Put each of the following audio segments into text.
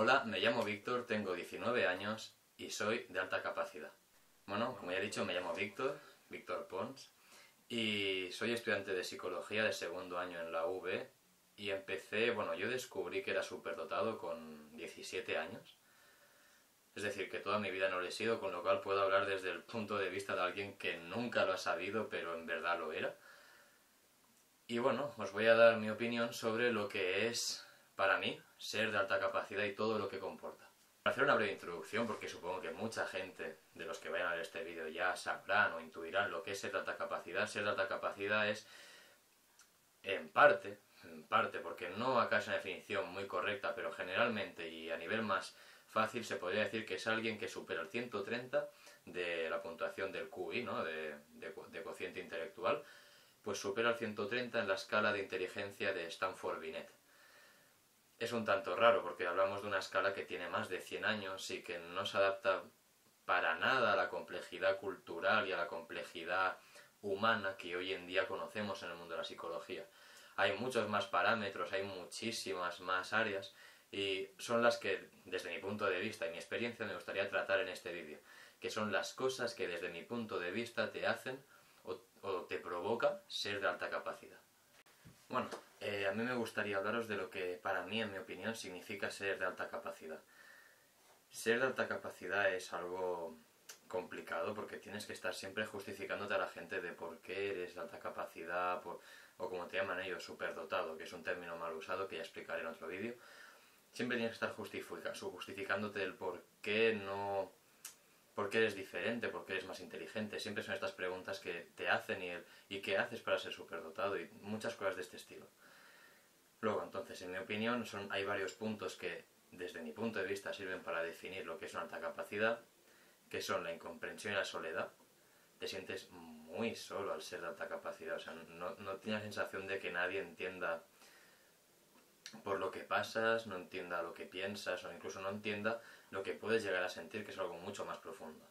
Hola, me llamo Víctor, tengo 19 años y soy de alta capacidad. Bueno, como ya he dicho, me llamo Víctor Pons, y soy estudiante de psicología de segundo año en la UB y yo descubrí que era superdotado con 17 años. Es decir, que toda mi vida no lo he sido, con lo cual puedo hablar desde el punto de vista de alguien que nunca lo ha sabido, pero en verdad lo era. Y bueno, os voy a dar mi opinión sobre lo que es, para mí, ser de alta capacidad y todo lo que comporta. Para hacer una breve introducción, porque supongo que mucha gente de los que vayan a ver este vídeo ya sabrán o intuirán lo que es ser de alta capacidad. Ser de alta capacidad es, en parte, porque no acá es una definición muy correcta, pero generalmente y a nivel más fácil se podría decir que es alguien que supera el 130 de la puntuación del QI, ¿no? de cociente intelectual, pues supera el 130 en la escala de inteligencia de Stanford-Binet. Es un tanto raro porque hablamos de una escala que tiene más de 100 años y que no se adapta para nada a la complejidad cultural y a la complejidad humana que hoy en día conocemos en el mundo de la psicología. Hay muchos más parámetros, hay muchísimas más áreas y son las que, desde mi punto de vista y mi experiencia, me gustaría tratar en este vídeo, que son las cosas que desde mi punto de vista te hacen o te provoca ser de alta capacidad. Bueno, a mí me gustaría hablaros de lo que para mí, en mi opinión, significa ser de alta capacidad. Ser de alta capacidad es algo complicado porque tienes que estar siempre justificándote a la gente de por qué eres de alta capacidad, o como te llaman ellos, superdotado, que es un término mal usado que ya explicaré en otro vídeo. Siempre tienes que estar justificándote del por qué no... ¿Por qué eres diferente? ¿Por qué eres más inteligente? Siempre son estas preguntas que te hacen y qué haces para ser superdotado y muchas cosas de este estilo. Luego, entonces, en mi opinión, hay varios puntos que, desde mi punto de vista, sirven para definir lo que es una alta capacidad, que son la incomprensión y la soledad. Te sientes muy solo al ser de alta capacidad, o sea, no tienes la sensación de que nadie entienda por lo que pasas, no entienda lo que piensas o incluso no entienda lo que puedes llegar a sentir, que es algo mucho más profundo.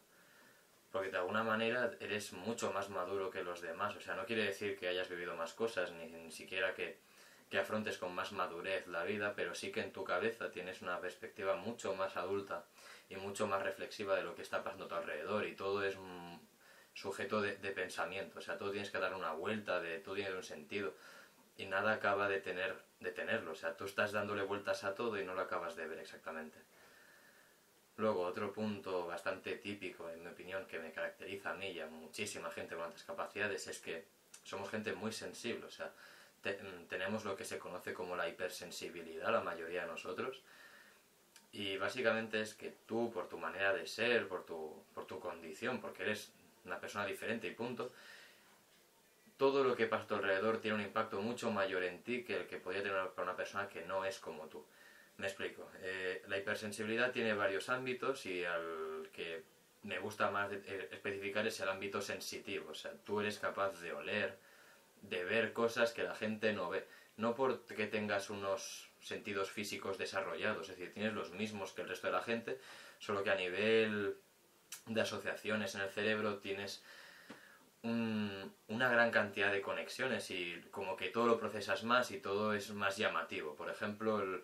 Porque de alguna manera eres mucho más maduro que los demás, o sea, no quiere decir que hayas vivido más cosas, ni siquiera que afrontes con más madurez la vida, pero sí que en tu cabeza tienes una perspectiva mucho más adulta y mucho más reflexiva de lo que está pasando a tu alrededor, y todo es sujeto de pensamiento, o sea, todo tienes que dar una vuelta, todo tiene un sentido, y nada acaba de tenerlo, o sea, tú estás dándole vueltas a todo y no lo acabas de ver exactamente. Luego, otro punto bastante típico, en mi opinión, que me caracteriza a mí y a muchísima gente con altas capacidades, es que somos gente muy sensible, o sea, tenemos lo que se conoce como la hipersensibilidad, la mayoría de nosotros, y básicamente es que tú, por tu manera de ser, por tu condición, porque eres una persona diferente y punto, todo lo que pasa a tu alrededor tiene un impacto mucho mayor en ti que el que podría tener para una persona que no es como tú. Me explico. La hipersensibilidad tiene varios ámbitos y al que me gusta más especificar es el ámbito sensitivo. O sea, tú eres capaz de oler, de ver cosas que la gente no ve. No porque tengas unos sentidos físicos desarrollados, es decir, tienes los mismos que el resto de la gente, solo que a nivel de asociaciones en el cerebro tienes una gran cantidad de conexiones y como que todo lo procesas más y todo es más llamativo. Por ejemplo,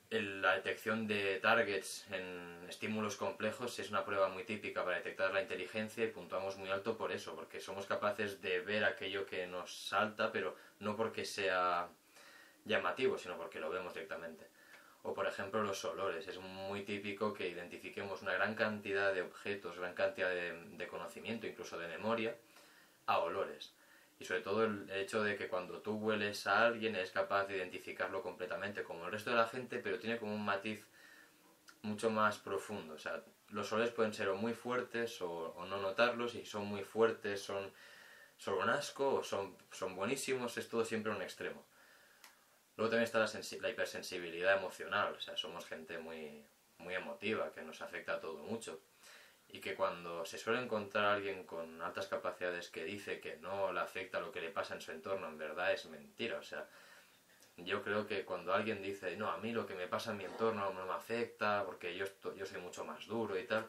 la detección de targets en estímulos complejos es una prueba muy típica para detectar la inteligencia y puntuamos muy alto por eso, porque somos capaces de ver aquello que nos salta, pero no porque sea llamativo, sino porque lo vemos directamente. O por ejemplo los olores, es muy típico que identifiquemos una gran cantidad de objetos, gran cantidad de conocimiento, incluso de memoria, a olores. Y sobre todo el hecho de que cuando tú hueles a alguien eres capaz de identificarlo completamente como el resto de la gente, pero tiene como un matiz mucho más profundo. O sea, los olores pueden ser o muy fuertes o no notarlos, y si son muy fuertes son un asco, o son buenísimos, es todo siempre un extremo. Luego también está la hipersensibilidad emocional, o sea, somos gente muy, muy emotiva, que nos afecta a todo mucho. Y que cuando se suele encontrar a alguien con altas capacidades que dice que no le afecta lo que le pasa en su entorno, en verdad es mentira. O sea, yo creo que cuando alguien dice, no, a mí lo que me pasa en mi entorno no me afecta, porque yo soy mucho más duro y tal,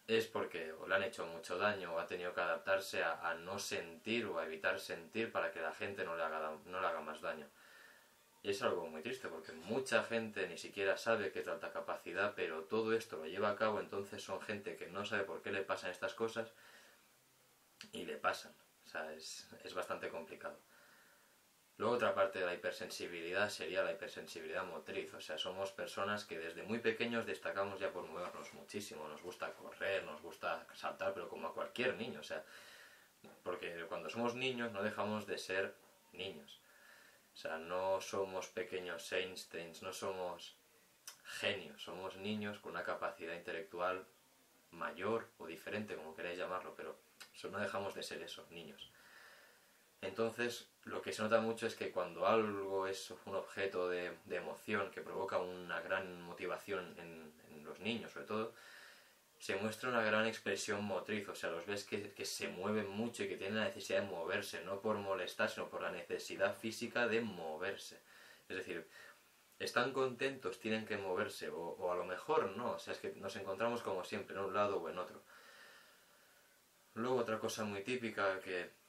es porque o le han hecho mucho daño o ha tenido que adaptarse a no sentir o a evitar sentir para que la gente no le haga más daño. Y es algo muy triste porque mucha gente ni siquiera sabe que es de alta capacidad, pero todo esto lo lleva a cabo, entonces son gente que no sabe por qué le pasan estas cosas y le pasan. O sea, es bastante complicado. Luego otra parte de la hipersensibilidad sería la hipersensibilidad motriz, o sea, somos personas que desde muy pequeños destacamos ya por movernos muchísimo, nos gusta correr, nos gusta saltar, pero como a cualquier niño, o sea, porque cuando somos niños no dejamos de ser niños, o sea, no somos pequeños Einsteins, no somos genios, somos niños con una capacidad intelectual mayor o diferente, como queráis llamarlo, pero no dejamos de ser eso, niños. Entonces, lo que se nota mucho es que cuando algo es un objeto de emoción que provoca una gran motivación en los niños, sobre todo, se muestra una gran expresión motriz, o sea, los ves que se mueven mucho y que tienen la necesidad de moverse, no por molestar, sino por la necesidad física de moverse. Es decir, están contentos, tienen que moverse, o a lo mejor no, o sea, es que nos encontramos como siempre, en un lado o en otro. Luego otra cosa muy típica que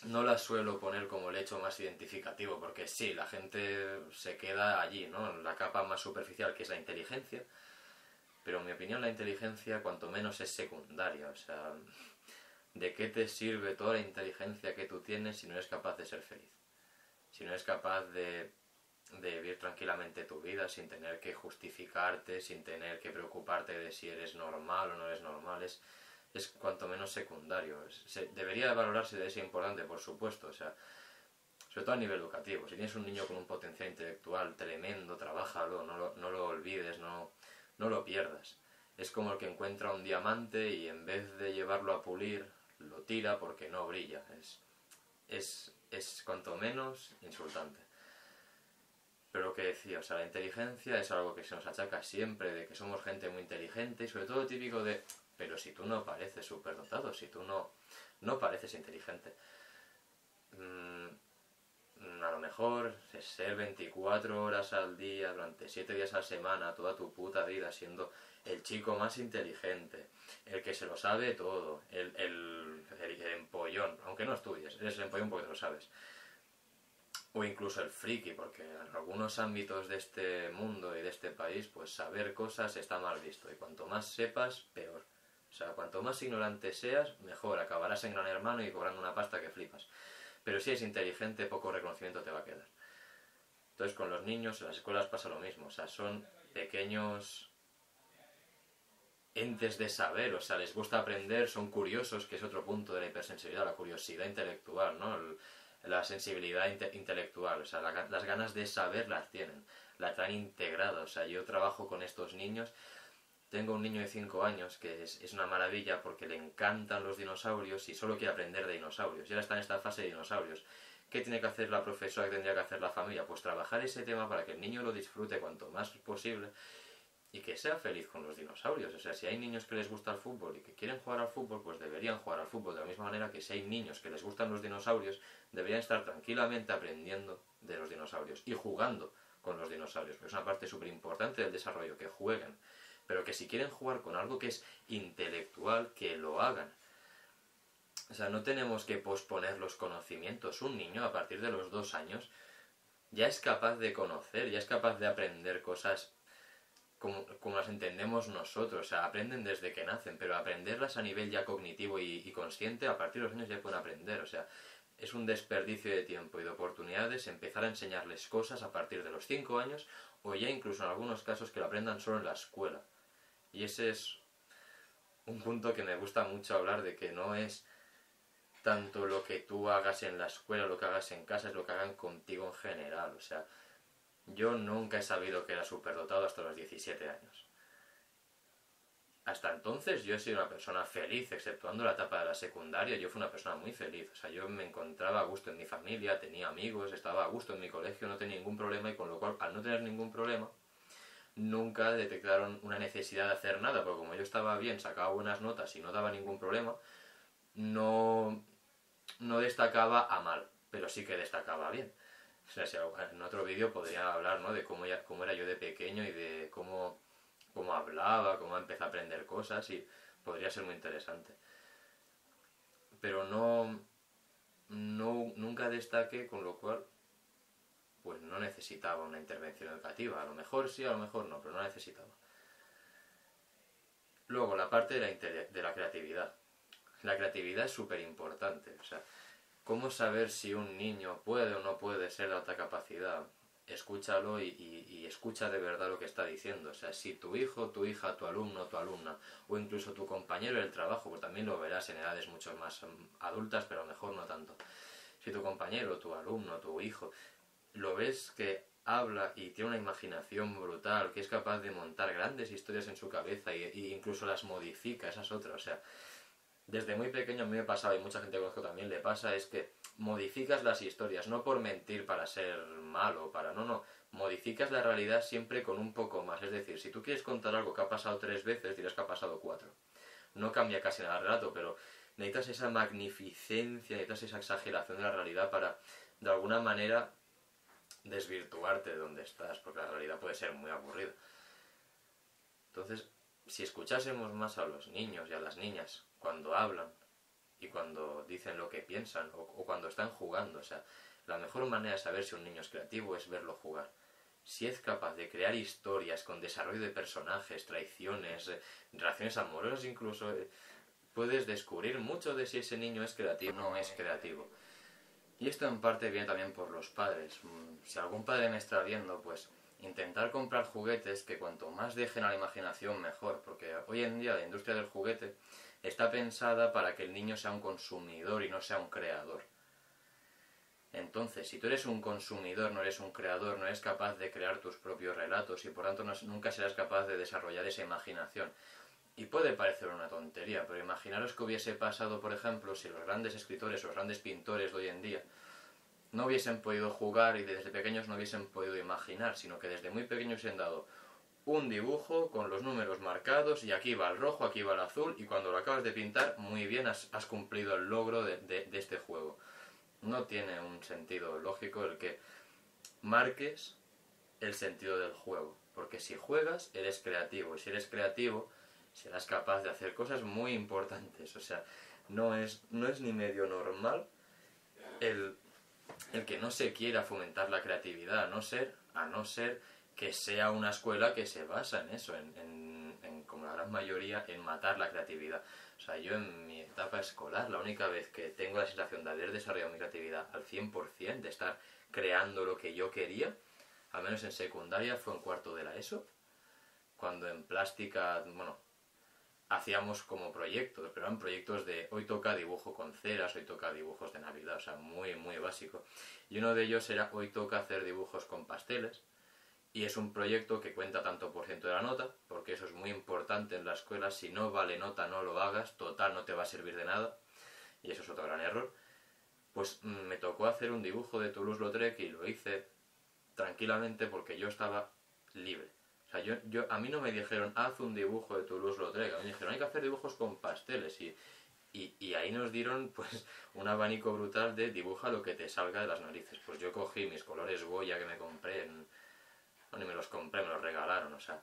no la suelo poner como el hecho más identificativo, porque sí, la gente se queda allí, ¿no? En la capa más superficial, que es la inteligencia, pero en mi opinión la inteligencia cuanto menos es secundaria, o sea, ¿de qué te sirve toda la inteligencia que tú tienes si no eres capaz de ser feliz? Si no eres capaz de vivir tranquilamente tu vida sin tener que justificarte, sin tener que preocuparte de si eres normal o no eres normal, es cuanto menos secundario. Debería valorarse, de ser importante, por supuesto, o sea, sobre todo a nivel educativo. Si tienes un niño con un potencial intelectual tremendo, trabájalo, no lo olvides, no lo pierdas. Es como el que encuentra un diamante y en vez de llevarlo a pulir, lo tira porque no brilla. Es cuanto menos insultante. Pero lo que decía, o sea, la inteligencia es algo que se nos achaca siempre, de que somos gente muy inteligente y sobre todo típico de, pero si tú no pareces superdotado, si tú no pareces inteligente. A lo mejor ser 24 horas al día, durante 7 días a la semana, toda tu puta vida siendo el chico más inteligente, el que se lo sabe todo, el empollón, aunque no estudies, eres el empollón porque te lo sabes. O incluso el friki, porque en algunos ámbitos de este mundo y de este país, pues saber cosas está mal visto. Y cuanto más sepas, peor. O sea, cuanto más ignorante seas, mejor. Acabarás en Gran Hermano y cobrando una pasta que flipas. Pero si eres inteligente, poco reconocimiento te va a quedar. Entonces, con los niños en las escuelas pasa lo mismo. O sea, son pequeños entes de saber. O sea, les gusta aprender, son curiosos, que es otro punto de la hipersensibilidad, la curiosidad intelectual, ¿no? La sensibilidad intelectual, o sea, las ganas de saber las tienen, la traen integrada. O sea, yo trabajo con estos niños, tengo un niño de 5 años que es una maravilla porque le encantan los dinosaurios y solo quiere aprender de dinosaurios, y ahora está en esta fase de dinosaurios. ¿Qué tiene que hacer la profesora, que tendría que hacer la familia? Pues trabajar ese tema para que el niño lo disfrute cuanto más posible y que sea feliz con los dinosaurios. O sea, si hay niños que les gusta el fútbol y que quieren jugar al fútbol, pues deberían jugar al fútbol. De la misma manera que si hay niños que les gustan los dinosaurios, deberían estar tranquilamente aprendiendo de los dinosaurios y jugando con los dinosaurios. Porque es una parte súper importante del desarrollo, que jueguen. Pero que si quieren jugar con algo que es intelectual, que lo hagan. O sea, no tenemos que posponer los conocimientos. Un niño a partir de los 2 años ya es capaz de conocer, ya es capaz de aprender cosas como las entendemos nosotros. O sea, aprenden desde que nacen, pero aprenderlas a nivel ya cognitivo y consciente, a partir de los años ya pueden aprender. O sea, es un desperdicio de tiempo y de oportunidades empezar a enseñarles cosas a partir de los 5 años, o ya incluso en algunos casos que lo aprendan solo en la escuela. Y ese es un punto que me gusta mucho hablar, de que no es tanto lo que tú hagas en la escuela, lo que hagas en casa, es lo que hagan contigo en general. O sea, yo nunca he sabido que era superdotado hasta los 17 años. Hasta entonces yo he sido una persona feliz, exceptuando la etapa de la secundaria. Yo fui una persona muy feliz. O sea, yo me encontraba a gusto en mi familia, tenía amigos, estaba a gusto en mi colegio, no tenía ningún problema, y con lo cual, al no tener ningún problema, nunca detectaron una necesidad de hacer nada, porque como yo estaba bien, sacaba buenas notas y no daba ningún problema, no destacaba a mal, pero sí que destacaba bien. O sea, si en otro vídeo podría hablar, ¿no?, de cómo era yo de pequeño y de cómo hablaba, cómo empecé a aprender cosas, y podría ser muy interesante. Pero nunca destaqué, con lo cual pues no necesitaba una intervención educativa. A lo mejor sí, a lo mejor no, pero no necesitaba. Luego, la parte de la creatividad. La creatividad es súper importante. O sea, ¿cómo saber si un niño puede o no puede ser de alta capacidad? Escúchalo y escucha de verdad lo que está diciendo. O sea, si tu hijo, tu hija, tu alumno, tu alumna, o incluso tu compañero del trabajo, pues también lo verás en edades mucho más adultas, pero a lo mejor no tanto. Si tu compañero, tu alumno, tu hijo, lo ves que habla y tiene una imaginación brutal, que es capaz de montar grandes historias en su cabeza y incluso las modifica, esa es otra. O sea, desde muy pequeño a mí me pasaba, y mucha gente que conozco también le pasa, es que modificas las historias, no por mentir para ser malo, no, modificas la realidad siempre con un poco más. Es decir, si tú quieres contar algo que ha pasado 3 veces, dirás que ha pasado 4. No cambia casi nada el relato, pero necesitas esa magnificencia, necesitas esa exageración de la realidad para, de alguna manera, desvirtuarte de donde estás, porque la realidad puede ser muy aburrida. Entonces, si escuchásemos más a los niños y a las niñas cuando hablan y cuando dicen lo que piensan o cuando están jugando, o sea, la mejor manera de saber si un niño es creativo es verlo jugar. Si es capaz de crear historias con desarrollo de personajes, traiciones, relaciones amorosas incluso, puedes descubrir mucho de si ese niño es creativo o no es creativo. Y esto en parte viene también por los padres. Si algún padre me está viendo, pues intentar comprar juguetes que cuanto más dejen a la imaginación mejor, porque hoy en día la industria del juguete está pensada para que el niño sea un consumidor y no sea un creador. Entonces, si tú eres un consumidor, no eres un creador, no eres capaz de crear tus propios relatos y por tanto nunca serás capaz de desarrollar esa imaginación. Y puede parecer una tontería, pero imaginaros que hubiese pasado, por ejemplo, si los grandes escritores o los grandes pintores de hoy en día no hubiesen podido jugar y desde pequeños no hubiesen podido imaginar, sino que desde muy pequeños se han dado un dibujo con los números marcados y aquí va el rojo, aquí va el azul y cuando lo acabas de pintar, muy bien, has cumplido el logro de este juego. No tiene un sentido lógico el que marques el sentido del juego, porque si juegas eres creativo y si eres creativo serás capaz de hacer cosas muy importantes. O sea, no es ni medio normal el que no se quiera fomentar la creatividad, a no ser que sea una escuela que se basa en eso, como la gran mayoría, en matar la creatividad. O sea, yo en mi etapa escolar, la única vez que tengo la sensación de haber desarrollado mi creatividad al 100%, de estar creando lo que yo quería, al menos en secundaria, fue en cuarto de la ESO, cuando en plástica, bueno, hacíamos como proyectos, pero eran proyectos de hoy toca dibujo con ceras, hoy toca dibujos de Navidad, o sea, muy, muy básico. Y uno de ellos era hoy toca hacer dibujos con pasteles, y es un proyecto que cuenta tanto por ciento de la nota, porque eso es muy importante en la escuela, si no vale nota no lo hagas, total no te va a servir de nada, y eso es otro gran error. Pues me tocó hacer un dibujo de Toulouse-Lautrec y lo hice tranquilamente porque yo estaba libre. O sea, a mí no me dijeron, haz un dibujo de Toulouse-Lautrec, a mí me dijeron, hay que hacer dibujos con pasteles y ahí nos dieron pues un abanico brutal de dibuja lo que te salga de las narices. Pues yo cogí mis colores Goya que me compré, no, ni me los compré, me los regalaron, o sea,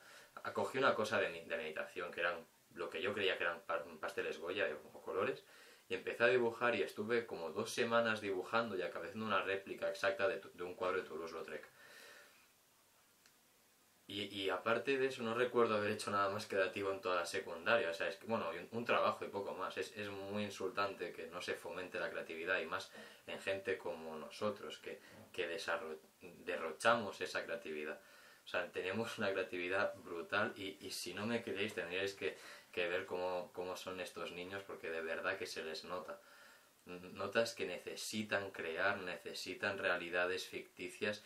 cogí una cosa de meditación que eran lo que yo creía que eran pasteles Goya o colores y empecé a dibujar y estuve como 2 semanas dibujando y acabé haciendo una réplica exacta de un cuadro de Toulouse-Lautrec. Y aparte de eso no recuerdo haber hecho nada más creativo en toda la secundaria, o sea, es que, bueno, un trabajo y poco más. Es muy insultante que no se fomente la creatividad y más en gente como nosotros, que derrochamos esa creatividad. O sea, tenemos una creatividad brutal y si no me creéis tendríais que ver cómo son estos niños porque de verdad que se les nota. Notas que necesitan crear, necesitan realidades ficticias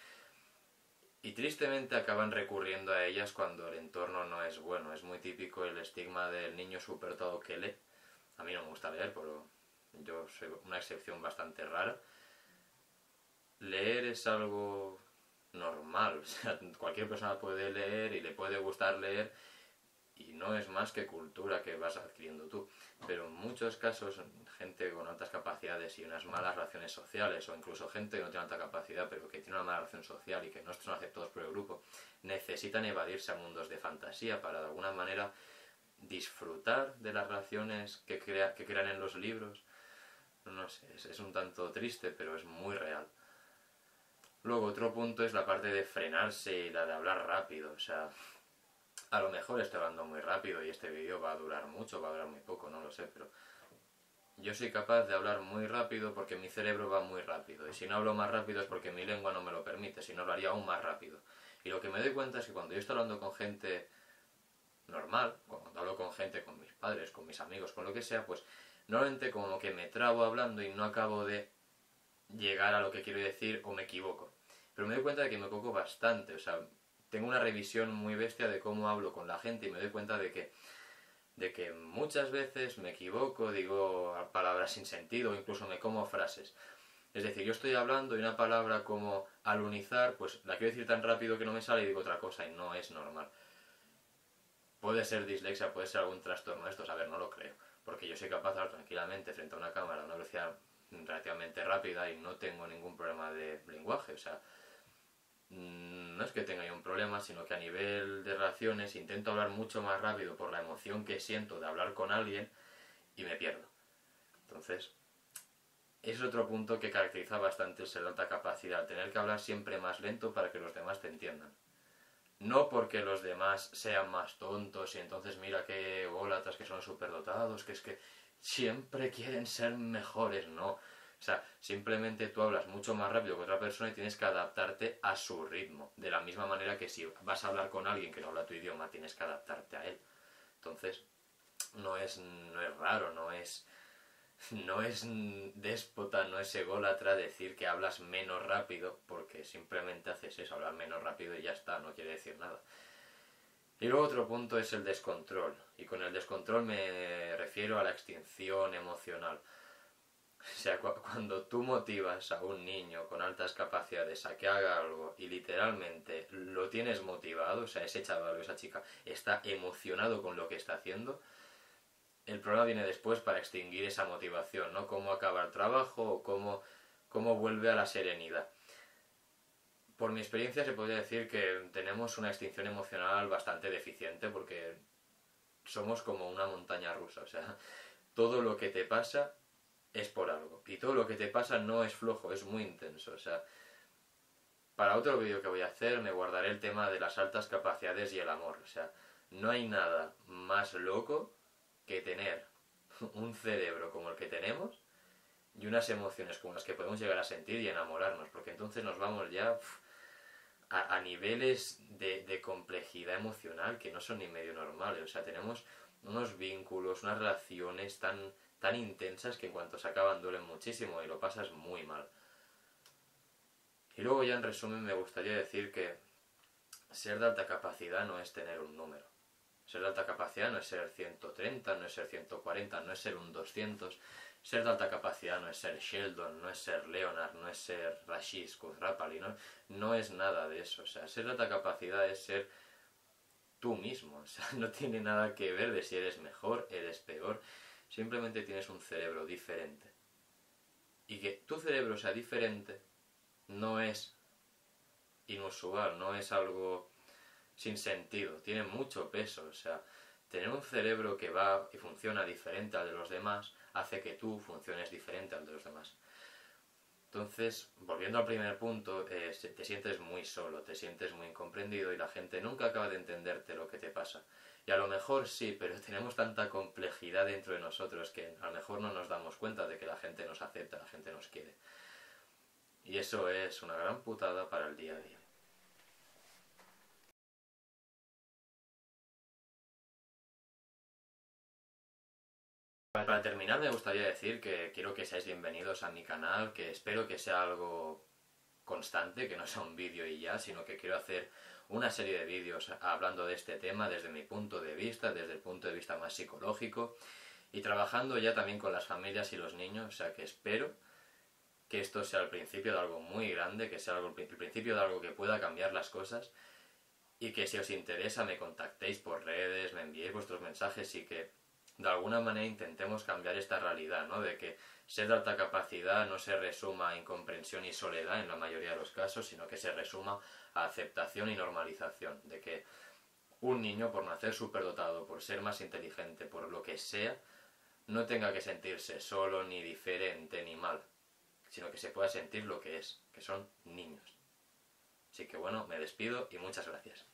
y tristemente acaban recurriendo a ellas cuando el entorno no es bueno. Es muy típico el estigma del niño superdotado que lee. A mí no me gusta leer, pero yo soy una excepción bastante rara. Leer es algo normal, o sea, cualquier persona puede leer y le puede gustar leer y no es más que cultura que vas adquiriendo tú. Pero en muchos casos, gente con altas capacidades y unas malas relaciones sociales, o incluso gente que no tiene alta capacidad pero que tiene una mala relación social y que no son aceptados por el grupo, necesitan evadirse a mundos de fantasía para de alguna manera disfrutar de las relaciones que crean en los libros. No sé, es un tanto triste, pero es muy real. Luego otro punto es la parte de frenarse y la de hablar rápido. O sea, a lo mejor estoy hablando muy rápido y este vídeo va a durar mucho, va a durar muy poco, no lo sé, pero yo soy capaz de hablar muy rápido porque mi cerebro va muy rápido. Y si no hablo más rápido es porque mi lengua no me lo permite, si no lo haría aún más rápido. Y lo que me doy cuenta es que cuando yo estoy hablando con gente normal, cuando hablo con gente, con mis padres, con mis amigos, con lo que sea, pues normalmente como que me trabo hablando y no acabo de llegar a lo que quiero decir o me equivoco. Pero me doy cuenta de que me equivoco bastante, o sea, tengo una revisión muy bestia de cómo hablo con la gente y me doy cuenta de que muchas veces me equivoco, digo palabras sin sentido, incluso me como frases. Es decir, yo estoy hablando y una palabra como alunizar, pues la quiero decir tan rápido que no me sale y digo otra cosa y no es normal. Puede ser dislexia, puede ser algún trastorno de estos, a ver, no lo creo. Porque yo soy capaz de hablar tranquilamente frente a una cámara a una velocidad relativamente rápida y no tengo ningún problema de lenguaje. O sea, no es que tenga yo un problema, sino que a nivel de relaciones intento hablar mucho más rápido por la emoción que siento de hablar con alguien y me pierdo. Entonces, es otro punto que caracteriza bastante el ser de alta capacidad, tener que hablar siempre más lento para que los demás te entiendan. No porque los demás sean más tontos y entonces mira qué gólatras que son superdotados, que es que siempre quieren ser mejores, no. O sea, simplemente tú hablas mucho más rápido que otra persona y tienes que adaptarte a su ritmo. De la misma manera que si vas a hablar con alguien que no habla tu idioma, tienes que adaptarte a él. Entonces, no es raro, no es déspota, no es ególatra decir que hablas menos rápido, porque simplemente haces eso, hablar menos rápido y ya está, no quiere decir nada. Y luego otro punto es el descontrol, y con el descontrol me refiero a la extinción emocional. O sea, cuando tú motivas a un niño con altas capacidades a que haga algo y literalmente lo tienes motivado, o sea, ese chaval o esa chica está emocionado con lo que está haciendo, el problema viene después para extinguir esa motivación, ¿no? Cómo acaba el trabajo o cómo vuelve a la serenidad. Por mi experiencia se podría decir que tenemos una extinción emocional bastante deficiente porque somos como una montaña rusa, o sea, todo lo que te pasa es por algo y todo lo que te pasa no es flojo, es muy intenso, o sea, para otro vídeo que voy a hacer me guardaré el tema de las altas capacidades y el amor, o sea, no hay nada más loco que tener un cerebro como el que tenemos y unas emociones como las que podemos llegar a sentir y enamorarnos, porque entonces nos vamos ya a niveles de complejidad emocional que no son ni medio normales. O sea, tenemos unos vínculos, unas relaciones tan intensas que en cuanto se acaban duelen muchísimo y lo pasas muy mal. Y luego ya en resumen me gustaría decir que ser de alta capacidad no es tener un número. Ser de alta capacidad no es ser 130, no es ser 140, no es ser un 200. Ser de alta capacidad no es ser Sheldon, no es ser Leonard, no es ser Rashid Khosrapali, no es nada de eso. O sea, ser de alta capacidad es ser tú mismo. O sea, no tiene nada que ver de si eres mejor, eres peor. Simplemente tienes un cerebro diferente. Y que tu cerebro sea diferente no es inusual, no es algo sin sentido, tiene mucho peso, o sea, tener un cerebro que va y funciona diferente al de los demás hace que tú funciones diferente al de los demás. Entonces, volviendo al primer punto, te sientes muy solo, te sientes muy incomprendido y la gente nunca acaba de entenderte lo que te pasa. Y a lo mejor sí, pero tenemos tanta complejidad dentro de nosotros que a lo mejor no nos damos cuenta de que la gente nos acepta, la gente nos quiere. Y eso es una gran putada para el día a día. Para terminar me gustaría decir que quiero que seáis bienvenidos a mi canal, que espero que sea algo constante, que no sea un vídeo y ya, sino que quiero hacer una serie de vídeos hablando de este tema desde mi punto de vista, desde el punto de vista más psicológico y trabajando ya también con las familias y los niños, o sea que espero que esto sea el principio de algo muy grande, que sea el principio de algo que pueda cambiar las cosas y que si os interesa me contactéis por redes, me enviéis vuestros mensajes y que de alguna manera intentemos cambiar esta realidad, ¿no? De que ser de alta capacidad no se resuma a incomprensión y soledad en la mayoría de los casos, sino que se resuma a aceptación y normalización. De que un niño, por nacer superdotado, por ser más inteligente, por lo que sea, no tenga que sentirse solo, ni diferente, ni mal, sino que se pueda sentir lo que es, que son niños. Así que bueno, me despido y muchas gracias.